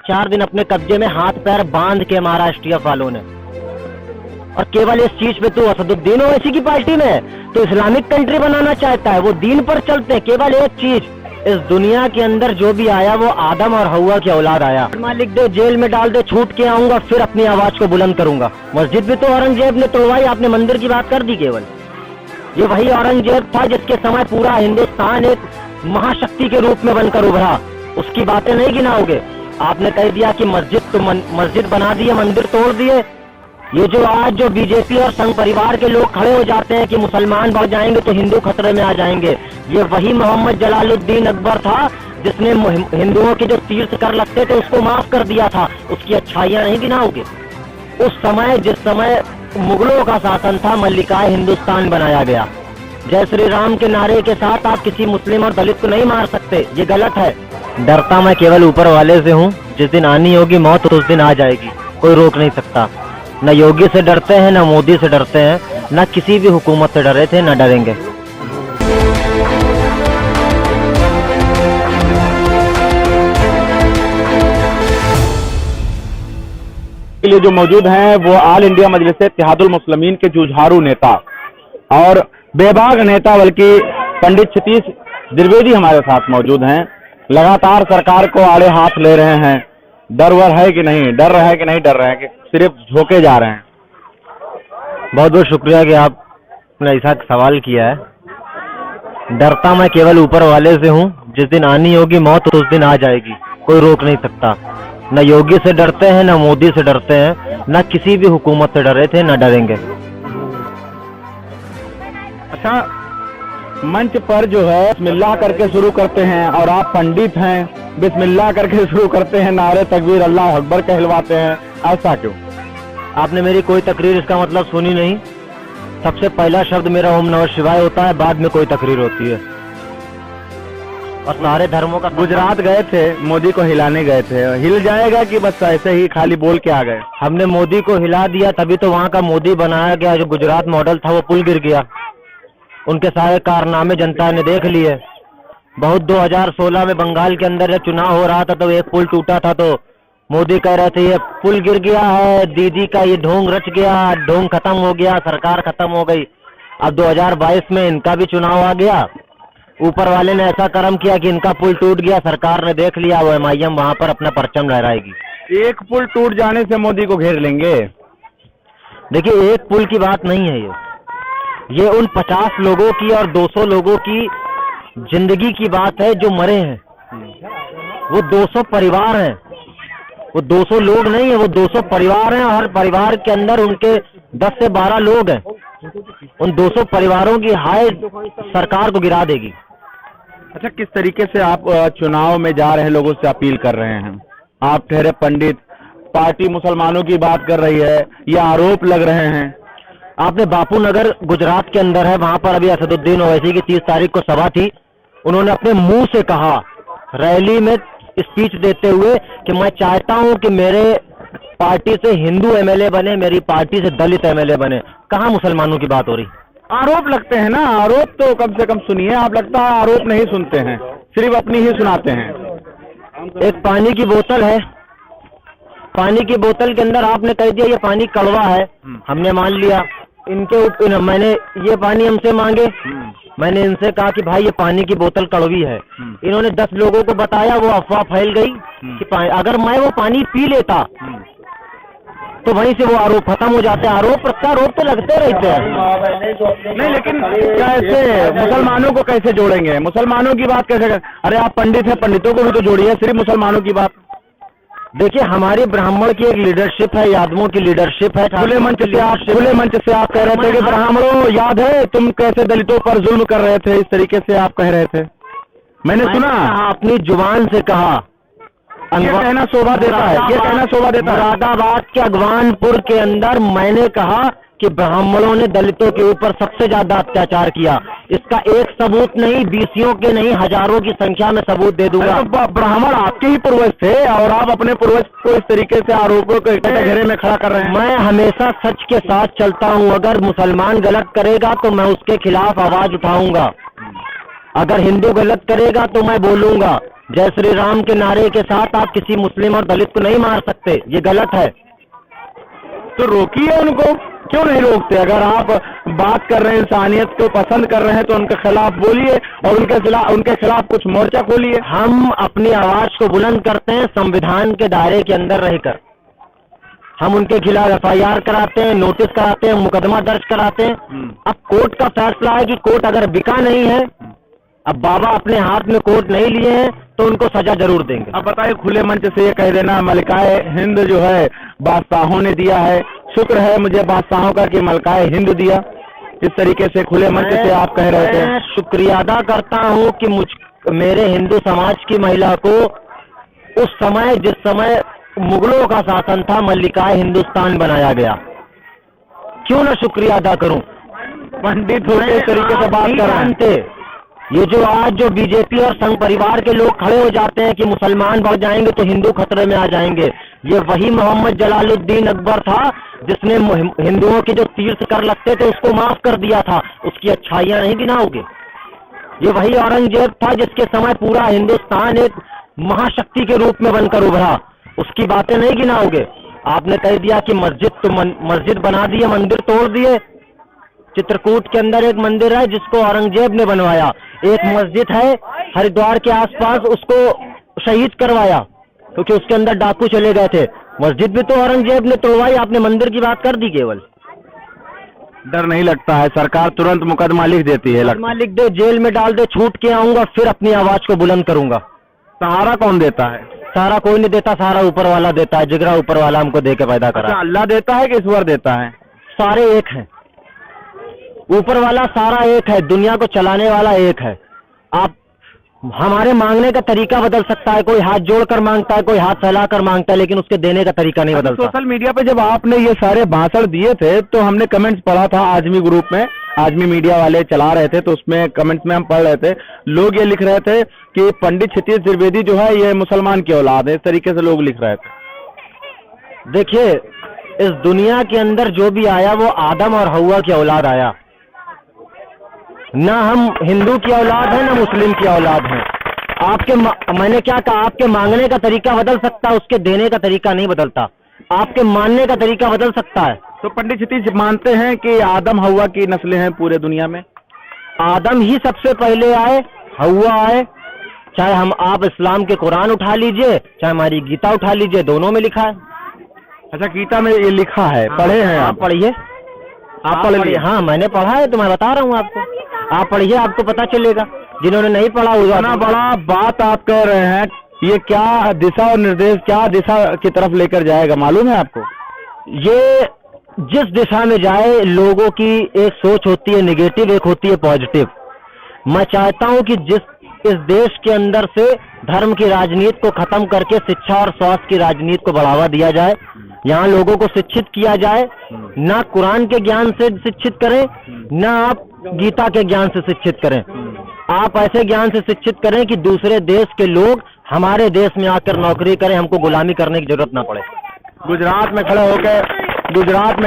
4 दिन अपने कब्जे में हाथ पैर बांध के महाराष्ट्र वालों ने। और केवल इस चीज पे तो असदुद्दीन ओवैसी की पार्टी में है, तो इस्लामिक कंट्री बनाना चाहता है, वो दीन पर चलते हैं। केवल एक चीज, इस दुनिया के अंदर जो भी आया वो आदम और हवा की औलाद आया। लिख दे, जेल में डाल दे, छूट के आऊंगा, फिर अपनी आवाज को बुलंद करूंगा। मस्जिद भी तो औरंगजेब ने तोड़वाई, आपने मंदिर की बात कर दी केवल। ये वही औरंगजेब था जिसके समय पूरा हिंदुस्तान एक महाशक्ति के रूप में बनकर उभरा। उसकी बातें नहीं गिनाओगे। आपने कह दिया कि मस्जिद बना दिए, मंदिर तोड़ दिए। ये जो आज जो बीजेपी और संघ परिवार के लोग खड़े हो जाते हैं कि मुसलमान बढ़ जाएंगे तो हिंदू खतरे में आ जाएंगे, ये वही मोहम्मद जलालुद्दीन अकबर था जिसने हिंदुओं के जो तीर्थ कर लगते थे उसको माफ कर दिया था। उसकी अच्छाइयां नहीं गिनाओगे। उस समय जिस समय मुगलों का शासन था, मल्लिकाए हिंदुस्तान बनाया गया। जय श्री राम के नारे के साथ आप किसी मुस्लिम और दलित को नहीं मार सकते, ये गलत है। डरता मैं केवल ऊपर वाले से हूँ, जिस दिन आनी होगी मौत उस दिन आ जाएगी, कोई रोक नहीं सकता। न योगी से डरते हैं, न मोदी से डरते हैं, न किसी भी हुकूमत से डरे थे, न डरेंगे। के लिए जो मौजूद हैं वो ऑल इंडिया मजलिस इत्तेहादुल मुस्लिमीन के जुझारू नेता और बेबाक नेता बल्कि पंडित क्षितिज द्विवेदी हमारे साथ मौजूद हैं। लगातार सरकार को आड़े हाथ ले रहे हैं। डर है कि नहीं, डर रहे हैं कि नहीं डर रहे हैं, कि सिर्फ झोंके जा रहे हैं? बहुत बहुत शुक्रिया कि आपने ऐसा सवाल किया है। डरता मैं केवल ऊपर वाले से हूँ, जिस दिन आनी होगी मौत उस दिन आ जाएगी, कोई रोक नहीं सकता। न योगी से डरते हैं, न मोदी से डरते हैं, न किसी भी हुकूमत से डरे थे, न डरेंगे। अच्छा, मंच पर जो है बिस्मिल्लाह करके शुरू करते हैं और आप पंडित हैं, बिस्मिल्लाह करके शुरू करते हैं, नारे तकबीर अल्लाह अकबर कहलवाते हैं, ऐसा क्यों? आपने मेरी कोई तकरीर इसका मतलब सुनी नहीं। सबसे पहला शब्द मेरा ओम नमः शिवाय होता है, बाद में कोई तकरीर होती है। और सारे धर्मों का गुजरात गए थे, मोदी को हिलाने गए थे, हिल जाएगा कि बस ऐसे ही खाली बोल के आ गए? हमने मोदी को हिला दिया, तभी तो वहाँ का मोदी बनाया गया। जो गुजरात मॉडल था वो पुल गिर गया। उनके सारे कारनामे जनता ने देख लिए। बहुत 2016 में बंगाल के अंदर जब चुनाव हो रहा था तो एक पुल टूटा था, तो मोदी कह रहे थे ये पुल गिर गया है, दीदी का ये ढोंग रच गया, ढोंग खत्म हो गया, सरकार खत्म हो गई। अब 2022 में इनका भी चुनाव आ गया। ऊपर वाले ने ऐसा कर्म किया कि इनका पुल टूट गया, सरकार ने देख लिया, वो MIM वहां पर अपना परचम लहराएगी। एक पुल टूट जाने से मोदी को घेर लेंगे? देखिए, एक पुल की बात नहीं है ये उन 50 लोगों की और 200 लोगों की जिंदगी की बात है जो मरे हैं। वो 200 परिवार हैं, वो 200 लोग नहीं है, वो 200 परिवार हैं। हर परिवार के अंदर उनके 10 से 12 लोग हैं। उन 200 परिवारों की हाय सरकार को गिरा देगी। अच्छा, किस तरीके से आप चुनाव में जा रहे लोगों से अपील कर रहे हैं? आप ठहरे पंडित, पार्टी मुसलमानों की बात कर रही है, ये आरोप लग रहे हैं। आपने बापू नगर गुजरात के अंदर है, वहां पर अभी असदुद्दीन ओवैसी की 30 तारीख को सभा थी। उन्होंने अपने मुंह से कहा, रैली में स्पीच देते हुए, कि मैं चाहता हूं कि मेरे पार्टी से हिंदू MLA बने, मेरी पार्टी से दलित MLA बने। कहाँ मुसलमानों की बात हो रही? आरोप लगते हैं ना, आरोप तो कम से कम सुनिए। आप लगता है आरोप नहीं सुनते हैं, सिर्फ अपनी ही सुनाते हैं। एक पानी की बोतल है, पानी की बोतल के अंदर आपने कह दिया ये पानी कड़वा है, हमने मान लिया। मैंने ये पानी हमसे मांगे, मैंने इनसे कहा कि भाई ये पानी की बोतल कड़वी है। इन्होंने 10 लोगों को बताया, वो अफवाह फैल गई कि अगर मैं वो पानी पी लेता तो वहीं से वो आरोप खत्म हो जाते। आरोप प्रत्यारोप तो लगते रहते हैं। नहीं, लेकिन कैसे मुसलमानों को कैसे जोड़ेंगे? मुसलमानों की बात कैसे अरे आप पंडित हैं, पंडितों को भी तो जोड़िए, सिर्फ मुसलमानों की बात। देखिए, हमारी ब्राह्मण की एक लीडरशिप है, यादवों की लीडरशिप है। खुले मंच से आप कह रहे थे कि ब्राह्मणों, याद है तुम कैसे दलितों पर जुल्म कर रहे थे, इस तरीके से आप कह रहे थे, मैंने सुना। अपनी जुबान से कहा। ये कहना शोभा देता है, ये कहना शोभा देता है। मुरादाबाद के अगवानपुर के अंदर मैंने कहा कि ब्राह्मणों ने दलितों के ऊपर सबसे ज्यादा अत्याचार किया। इसका एक सबूत नहीं, 20 के नहीं, हजारों की संख्या में सबूत दे दूंगा। तो ब्राह्मण आपके ही पूर्वज थे और आप अपने पूर्वज को इस तरीके से आरोपों के घेरे में खड़ा कर रहे हैं। मैं हमेशा सच के साथ चलता हूं। अगर मुसलमान गलत करेगा तो मैं उसके खिलाफ आवाज उठाऊंगा। अगर हिंदू गलत करेगा तो मैं बोलूंगा जय श्री राम के नारे के साथ आप किसी मुस्लिम और दलित को नहीं मार सकते, ये गलत है। तो रोकिए उनको, क्यों नहीं रोकते? अगर आप बात कर रहे हैं, इंसानियत को पसंद कर रहे हैं, तो उनके खिलाफ बोलिए और उनके खिलाफ कुछ मोर्चा खोलिए। हम अपनी आवाज को बुलंद करते हैं संविधान के दायरे के अंदर रहकर। हम उनके खिलाफ FIR कराते हैं, नोटिस कराते हैं, मुकदमा दर्ज कराते हैं। अब कोर्ट का फैसला है कि कोर्ट अगर बिका नहीं है, अब बाबा अपने हाथ में कोर्ट नहीं लिए हैं, तो उनको सजा जरूर देंगे। अब बताइए, खुले मंच से ये कह देना मलकाए हिंद जो है बादशाहों ने दिया है, शुक्र है मुझे बादशाहों का कि मलकाए हिंद दिया, इस तरीके से खुले मंच से आप कह रहे थे। मैं शुक्रिया अदा करता हूं कि मेरे हिंदू समाज की महिला को उस समय, जिस समय मुगलों का शासन था, मल्लिकाए हिंदुस्तान बनाया गया। क्यों ना शुक्रिया अदा करूं? पंडित होते इस तरीके से बात कर रहे हैं। ये जो आज जो बीजेपी और संघ परिवार के लोग खड़े हो जाते हैं कि मुसलमान बढ़ जाएंगे तो हिंदू खतरे में आ जाएंगे, ये वही मोहम्मद जलालुद्दीन अकबर था जिसने हिंदुओं के जो तीर्थ कर लगते थे उसको माफ कर दिया था। उसकी अच्छाइयां नहीं गिनाओगे? ये वही औरंगजेब था जिसके समय पूरा हिंदुस्तान एक महाशक्ति के रूप में बनकर उभरा, उसकी बातें नहीं गिनाओगे? आपने कह दिया कि मस्जिद बना दिए, मंदिर तोड़ दिए। चित्रकूट के अंदर एक मंदिर है जिसको औरंगजेब ने बनवाया, एक मस्जिद है हरिद्वार के आसपास, उसको शहीद करवाया क्योंकि उसके अंदर डाकू चले गए थे। मस्जिद भी तो औरंगजेब ने तोड़वाई, आपने मंदिर की बात कर दी। केवल डर नहीं लगता है? सरकार तुरंत मुकदमा लिख देती है। मुकदमा लिख दे, जेल में डाल दे, छूट के आऊंगा, फिर अपनी आवाज को बुलंद करूंगा। सहारा कौन देता है? सहारा कोई नहीं देता, सहारा ऊपर वाला देता है। जिगरा ऊपर वाला हमको दे के पैदा करा। अल्लाह देता है कि ईश्वर देता है? सारे एक हैं, ऊपर वाला सारा एक है, दुनिया को चलाने वाला एक है। आप हमारे मांगने का तरीका बदल सकता है, कोई हाथ जोड़कर मांगता है, कोई हाथ फैलाकर मांगता है, लेकिन उसके देने का तरीका नहीं बदलता। सोशल मीडिया पे जब आपने ये सारे भाषण दिए थे तो हमने कमेंट्स पढ़ा था, आजमी ग्रुप में, आजमी मीडिया वाले चला रहे थे, तो उसमें कमेंट्स में हम पढ़ रहे थे, लोग ये लिख रहे थे कि पंडित क्षितिज द्विवेदी जो है ये मुसलमान की औलाद है, इस तरीके से लोग लिख रहे थे। देखिए, इस दुनिया के अंदर जो भी आया वो आदम और हव्वा की औलाद आया, ना हम हिंदू की औलाद है ना मुस्लिम की औलाद है। मैंने क्या कहा, आपके मांगने का तरीका बदल सकता है, उसके देने का तरीका नहीं बदलता। आपके मानने का तरीका बदल सकता है। तो पंडित क्षितिज मानते हैं कि आदम हव्वा की नस्लें हैं पूरे दुनिया में? आदम ही सबसे पहले आए, हव्वा आए। चाहे आप इस्लाम के कुरान उठा लीजिए, चाहे हमारी गीता उठा लीजिए, दोनों में लिखा है। अच्छा, गीता में ये लिखा है? पढ़े हैं आप? पढ़िए, आप पढ़ लीजिए। हाँ, मैंने पढ़ा है तो मैं बता रहा हूँ आपको, आप पढ़िए, आपको पता चलेगा। जिन्होंने नहीं पढ़ा होगा। इतना बड़ा बात आप कह रहे हैं, ये क्या दिशा और निर्देश, क्या दिशा की तरफ लेकर जाएगा मालूम है आपको? ये जिस दिशा में जाए, लोगों की एक सोच होती है नेगेटिव, एक होती है पॉजिटिव। मैं चाहता हूं कि इस देश के अंदर से धर्म की राजनीति को खत्म करके शिक्षा और स्वास्थ्य की राजनीति को बढ़ावा दिया जाए। यहाँ लोगों को शिक्षित किया जाए, ना कुरान के ज्ञान से शिक्षित करें, ना आप गीता के ज्ञान से शिक्षित करें। आप ऐसे ज्ञान से शिक्षित करें कि दूसरे देश के लोग हमारे देश में आकर नौकरी करें, हमको गुलामी करने की जरूरत ना पड़े। गुजरात में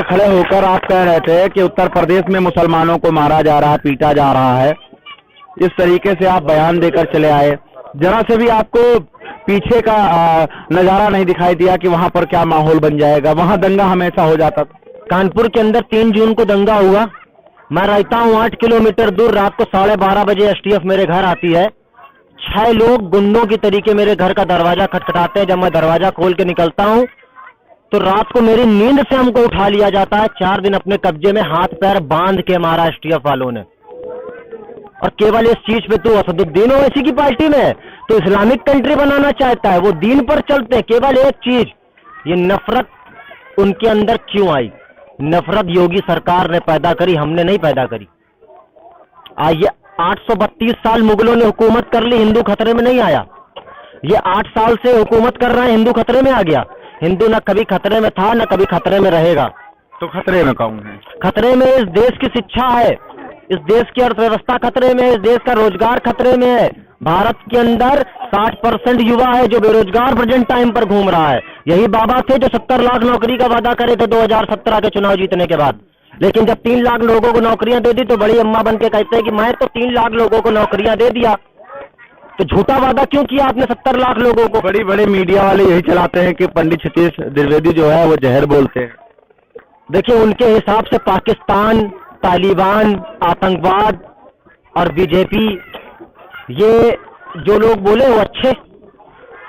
खड़े होकर आप कह रहे थे कि उत्तर प्रदेश में मुसलमानों को मारा जा रहा है, पीटा जा रहा है, इस तरीके से आप बयान देकर चले आए। जरा से भी आपको पीछे का नजारा नहीं दिखाई दिया कि वहां पर क्या माहौल बन जाएगा? वहां दंगा हमेशा हो जाता था। कानपुर के अंदर 3 जून को दंगा हुआ। मैं रहता हूँ 8 किलोमीटर दूर, रात को 12:30 बजे STF मेरे घर आती है। 6 लोग गुंडों की तरीके मेरे घर का दरवाजा खटखटाते हैं। जब मैं दरवाजा खोल के निकलता हूँ तो रात को मेरी नींद से हमको उठा लिया जाता है। 4 दिन अपने कब्जे में हाथ पैर बांध के मारा STF वालों ने। और केवल इस चीज पे, तू असदुद्दीन ओवैसी की पार्टी में तो इस्लामिक कंट्री बनाना चाहता है, वो दीन पर चलते हैं। केवल एक चीज, ये नफरत उनके अंदर क्यों आई? नफरत योगी सरकार ने पैदा करी, हमने नहीं पैदा करी। ये 832 साल मुगलों ने हुकूमत कर ली, हिंदू खतरे में नहीं आया। ये 8 साल से हुकूमत कर रहा है, हिंदू खतरे में आ गया। हिंदू न कभी खतरे में था, न कभी खतरे में रहेगा। तो खतरे में कौन है? खतरे में इस देश की शिक्षा है, इस देश की अर्थव्यवस्था खतरे में है, इस देश का रोजगार खतरे में है। भारत के अंदर 60% युवा है जो बेरोजगार प्रेजेंट टाइम पर घूम रहा है। यही बाबा थे जो 70 लाख नौकरी का वादा करे थे 2017 के चुनाव जीतने के बाद। लेकिन जब 3 लाख लोगों को नौकरियां दे दी तो बड़ी अम्मा बन के कहते हैं कि मैं तो 3 लाख लोगों को नौकरियां दे दिया। तो झूठा वादा क्यों किया आपने 70 लाख लोगों को? बड़ी बड़े मीडिया वाले यही चलाते हैं कि पंडित क्षितिज द्विवेदी जो है वो जहर बोलते हैं। देखिए, उनके हिसाब से पाकिस्तान, तालिबान, आतंकवाद और बीजेपी, ये जो लोग बोले वो अच्छे।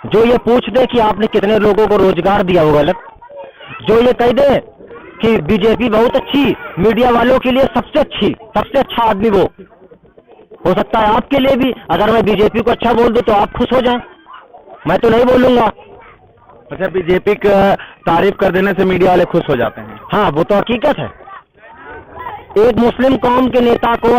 जो ये पूछ दे कि आपने कितने लोगों को रोजगार दिया वो गलत। जो ये कह दे कि बीजेपी बहुत अच्छी, मीडिया वालों के लिए सबसे अच्छी, सबसे अच्छा आदमी वो हो सकता है आपके लिए भी। अगर मैं बीजेपी को अच्छा बोल दूं तो आप खुश हो जाएं, मैं तो नहीं बोलूंगा। अच्छा, बीजेपी का तारीफ कर देने से मीडिया वाले खुश हो जाते हैं? हाँ, वो तो हकीकत है। एक मुस्लिम कौम के नेता को